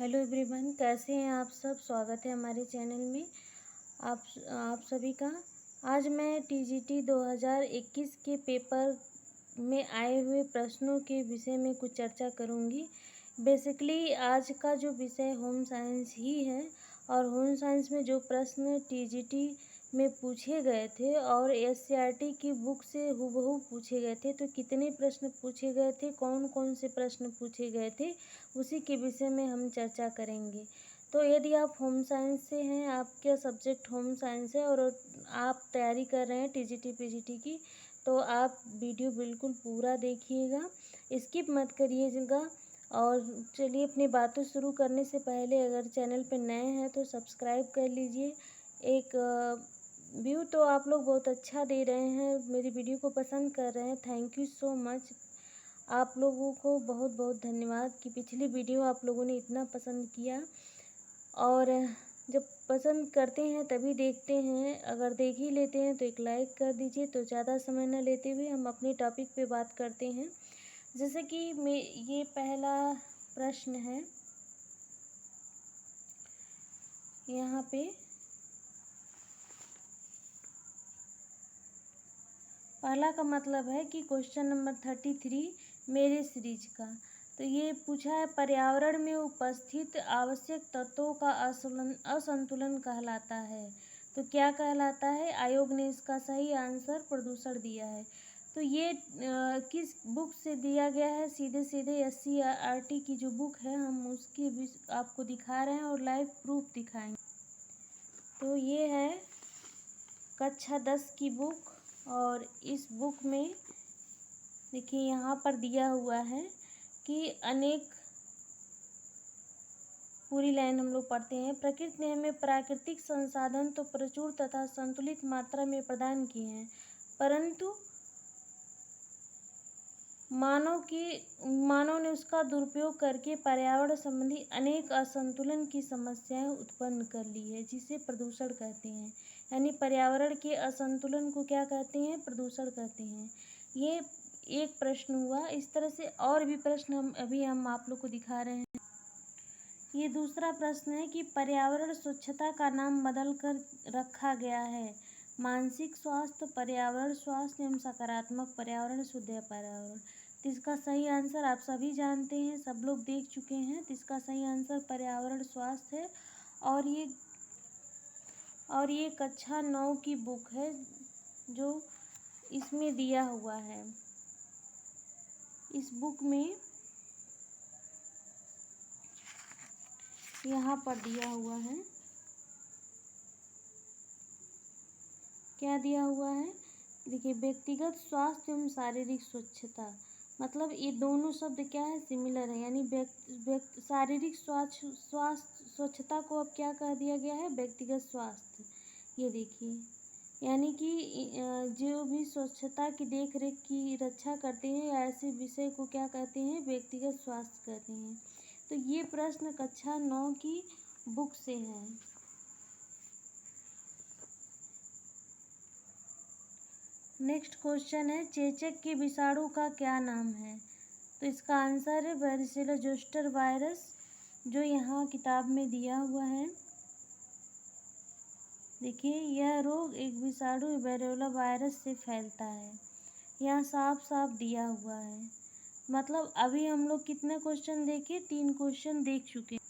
Hello everyone, कैसे हैं आप सब। स्वागत है हमारे चैनल में आप सभी का। आज मैं टीजीटी 2021 के पेपर में आए हुए प्रश्नों के विषय में कुछ चर्चा करूंगी। बेसिकली आज का जो विषय होम साइंस ही है और होम साइंस में जो प्रश्न टीजीटी में पूछे गए थे और एससीईआरटी की बुक से हूबहू पूछे गए थे, तो कितने प्रश्न पूछे गए थे, कौन कौन से प्रश्न पूछे गए थे, उसी के विषय में हम चर्चा करेंगे। तो यदि आप होम साइंस से हैं, आपका सब्जेक्ट होम साइंस है और आप तैयारी कर रहे हैं टीजीटी पीजीटी की, तो आप वीडियो बिल्कुल पूरा देखिएगा, स्किप मत करिएगा। और चलिए अपनी बातों शुरू करने से पहले अगर चैनल पर नए हैं तो सब्सक्राइब कर लीजिए। एक व्यू तो आप लोग बहुत अच्छा दे रहे हैं, मेरी वीडियो को पसंद कर रहे हैं, थैंक यू सो मच। आप लोगों को बहुत बहुत धन्यवाद कि पिछली वीडियो आप लोगों ने इतना पसंद किया। और जब पसंद करते हैं तभी देखते हैं, अगर देख ही लेते हैं तो एक लाइक कर दीजिए। तो ज़्यादा समय न लेते हुए हम अपने टॉपिक पे बात करते हैं। जैसे कि ये पहला प्रश्न है यहाँ पे, पहला का मतलब है कि क्वेश्चन नंबर 33 मेरे सीरीज का। तो ये पूछा है, पर्यावरण में उपस्थित आवश्यक तत्वों का असंतुलन कहलाता है। तो क्या कहलाता है? आयोग ने इसका सही आंसर प्रदूषण दिया है। तो ये किस बुक से दिया गया है? सीधे सीधे एससीईआरटी की जो बुक है, हम उसकी भी आपको दिखा रहे हैं और लाइव प्रूफ दिखाएंगे। तो ये है कक्षा 10 की बुक और इस बुक में देखिए यहाँ पर दिया हुआ है कि अनेक, पूरी लाइन हम लोग पढ़ते हैं। प्रकृति ने हमें प्राकृतिक संसाधन तो प्रचुर तथा संतुलित मात्रा में प्रदान किए हैं, परंतु मानव ने उसका दुरुपयोग करके पर्यावरण संबंधी अनेक असंतुलन की समस्याएं उत्पन्न कर ली है, जिसे प्रदूषण कहते हैं। यानी पर्यावरण के असंतुलन को क्या कहते हैं? प्रदूषण कहते हैं। ये एक प्रश्न हुआ। इस तरह से और भी प्रश्न हम आप लोग को दिखा रहे हैं। ये दूसरा प्रश्न है कि पर्यावरण स्वच्छता का नाम बदल कर रखा गया है। मानसिक स्वास्थ्य, पर्यावरण स्वास्थ्य एवं सकारात्मक पर्यावरण, शुद्ध पर्यावरण। तो इसका सही आंसर आप सभी जानते हैं, सब लोग देख चुके हैं। तो इसका सही आंसर पर्यावरण स्वास्थ्य है। और ये कक्षा 9 की बुक है जो इसमें दिया हुआ है। इस बुक में यहाँ पर दिया हुआ है, क्या दिया हुआ है? देखिए, व्यक्तिगत स्वास्थ्य एवं शारीरिक स्वच्छता, मतलब ये दोनों शब्द क्या है? सिमिलर है। यानी शारीरिक स्वच्छता को अब क्या कह दिया गया है? व्यक्तिगत स्वास्थ्य। ये देखिए, यानी कि जो भी स्वच्छता की देख रेख की रक्षा करते हैं, ऐसे विषय को क्या कहते हैं? व्यक्तिगत स्वास्थ्य कहते हैं। तो ये प्रश्न कक्षा 9 की बुक से है। नेक्स्ट क्वेश्चन है, चेचक के विषाणु का क्या नाम है? तो इसका आंसर है वारिसेला जोस्टर वायरस, जो यहाँ किताब में दिया हुआ है। देखिए, यह रोग एक विषाणु वेरोला वायरस से फैलता है। यहाँ साफ साफ दिया हुआ है। मतलब अभी हम लोग कितने क्वेश्चन देखे? 3 क्वेश्चन देख चुके हैं।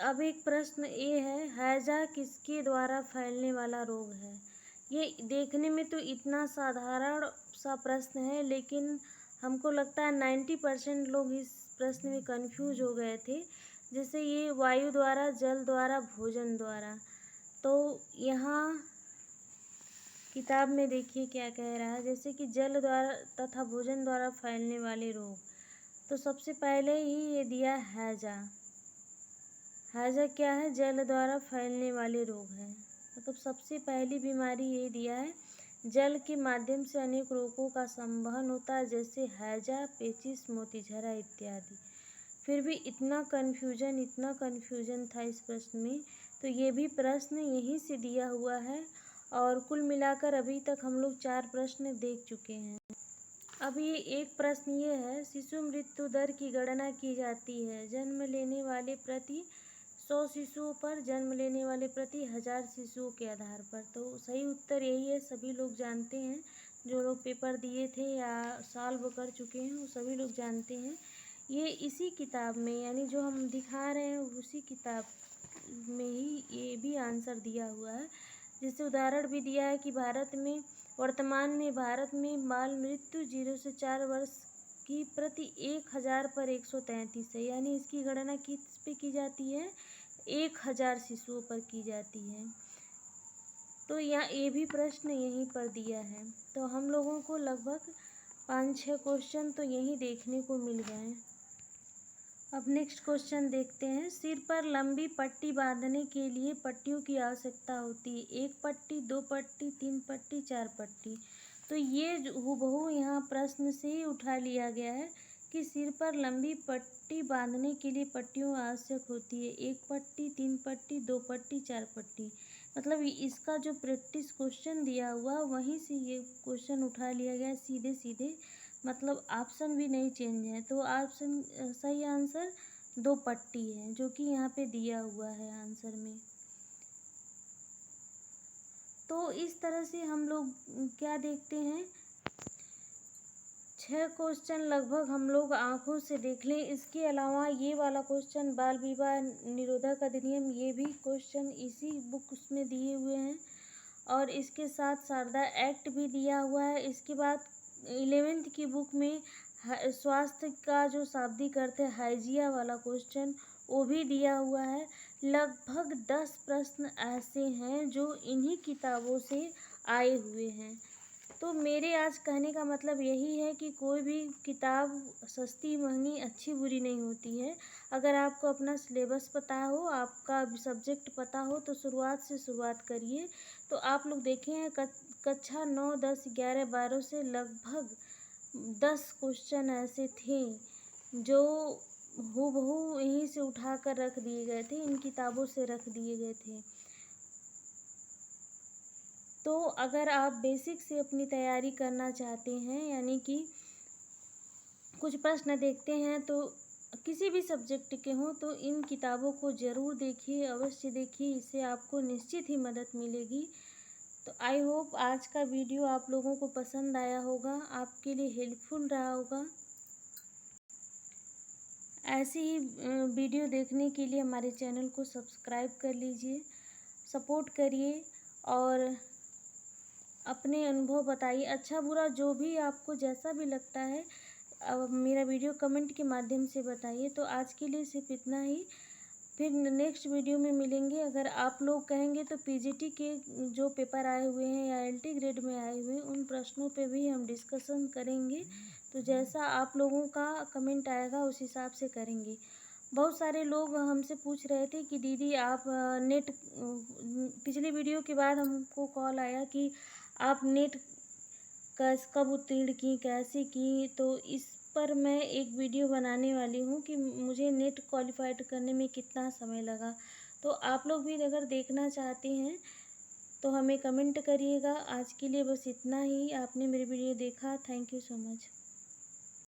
अब एक प्रश्न ये है, हैजा किसके द्वारा फैलने वाला रोग है? ये देखने में तो इतना साधारण सा प्रश्न है, लेकिन हमको लगता है 90% लोग इस प्रश्न में कंफ्यूज हो गए थे। जैसे ये वायु द्वारा, जल द्वारा, भोजन द्वारा। तो यहाँ किताब में देखिए क्या कह रहा है। जैसे कि जल द्वारा तथा भोजन द्वारा फैलने वाले रोग, तो सबसे पहले ही ये दिया हैजा। हैजा क्या है? जल द्वारा फैलने वाले रोग है। मतलब सबसे पहली बीमारी ये दिया है, जल के माध्यम से अनेक रोगों का संवहन होता है, जैसे हैजा, पेचिश, मोतीझरा इत्यादि। फिर भी इतना कन्फ्यूजन था इस प्रश्न में। तो ये भी प्रश्न यहीं से दिया हुआ है। और कुल मिलाकर अभी तक हम लोग 4 प्रश्न देख चुके हैं। अब ये एक प्रश्न ये है, शिशु मृत्यु दर की गणना की जाती है जन्म लेने वाले प्रति 100 शिशुओं पर, जन्म लेने वाले प्रति 1000 शिशुओं के आधार पर। तो सही उत्तर यही है, सभी लोग जानते हैं, जो लोग पेपर दिए थे या सॉल्व कर चुके हैं वो सभी लोग जानते हैं। ये इसी किताब में, यानी जो हम दिखा रहे हैं उसी किताब में ही ये भी आंसर दिया हुआ है, जिससे उदाहरण भी दिया है कि वर्तमान में भारत में बाल मृत्यु 0 से 4 वर्ष की प्रति 1000 पर 133 है, यानी इसकी गणना किस पे की जाती है, 1000 शिशुओं पर की जाती है। तो यहाँ ये भी प्रश्न यहीं पर दिया है। तो हम लोगों को लगभग 5-6 क्वेश्चन तो यहीं देखने को मिल गए। अब नेक्स्ट क्वेश्चन देखते हैं। सिर पर लंबी पट्टी बांधने के लिए पट्टियों की आवश्यकता होती है, 1 पट्टी, 2 पट्टी, 3 पट्टी, 4 पट्टी। तो ये हूबहू यहाँ प्रश्न से ही उठा लिया गया है कि सिर पर लंबी पट्टी बांधने के लिए पट्टियों आवश्यक होती है, 1 पट्टी, 3 पट्टी, 2 पट्टी, 4 पट्टी। मतलब इसका जो प्रैक्टिस क्वेश्चन दिया हुआ वहीं से ये क्वेश्चन उठा लिया गया सीधे सीधे, मतलब ऑप्शन भी नहीं चेंज है। तो ऑप्शन सही आंसर 2 पट्टी है, जो कि यहाँ पे दिया हुआ है आंसर में। तो इस तरह से हम लोग क्या देखते हैं, 6 क्वेश्चन लगभग हम लोग आँखों से देख लें। इसके अलावा ये वाला क्वेश्चन बाल विवाह निरोधक अधिनियम, ये भी क्वेश्चन इसी बुक में दिए हुए हैं, और इसके साथ शारदा एक्ट भी दिया हुआ है। इसके बाद 11th की बुक में स्वास्थ्य का जो शाब्दिक अर्थ है, हाइजिया वाला क्वेश्चन, वो भी दिया हुआ है। लगभग 10 प्रश्न ऐसे हैं जो इन्हीं किताबों से आए हुए हैं। तो मेरे आज कहने का मतलब यही है कि कोई भी किताब सस्ती महंगी अच्छी बुरी नहीं होती है। अगर आपको अपना सिलेबस पता हो, आपका सब्जेक्ट पता हो, तो शुरुआत से शुरुआत करिए। तो आप लोग देखे हैं कक्षा 9, 10, 11, 12 से लगभग 10 क्वेश्चन ऐसे थे जो हूबहू यहीं से उठा कर रख दिए गए थे, इन किताबों से रख दिए गए थे। तो अगर आप बेसिक से अपनी तैयारी करना चाहते हैं, यानी कि कुछ प्रश्न देखते हैं तो किसी भी सब्जेक्ट के हों, तो इन किताबों को ज़रूर देखिए, अवश्य देखिए, इससे आपको निश्चित ही मदद मिलेगी। तो आई होप आज का वीडियो आप लोगों को पसंद आया होगा, आपके लिए हेल्पफुल रहा होगा। ऐसी ही वीडियो देखने के लिए हमारे चैनल को सब्सक्राइब कर लीजिए, सपोर्ट करिए और अपने अनुभव बताइए, अच्छा बुरा जो भी आपको जैसा भी लगता है मेरा वीडियो कमेंट के माध्यम से बताइए। तो आज के लिए सिर्फ इतना ही, फिर नेक्स्ट वीडियो में मिलेंगे। अगर आप लोग कहेंगे तो पीजीटी के जो पेपर आए हुए हैं या एलटी ग्रेड में आए हुए हैं उन प्रश्नों पे भी हम डिस्कशन करेंगे। तो जैसा आप लोगों का कमेंट आएगा उस हिसाब से करेंगे। बहुत सारे लोग हमसे पूछ रहे थे कि दीदी आप नेट, पिछले वीडियो के बाद हमको कॉल आया कि आप नेट कब उत्तीर्ण की, कैसे की। तो इस पर मैं एक वीडियो बनाने वाली हूँ कि मुझे नेट क्वालिफाइड करने में कितना समय लगा। तो आप लोग भी अगर देखना चाहते हैं तो हमें कमेंट करिएगा। आज के लिए बस इतना ही। आपने मेरी वीडियो देखा, थैंक यू सो मच।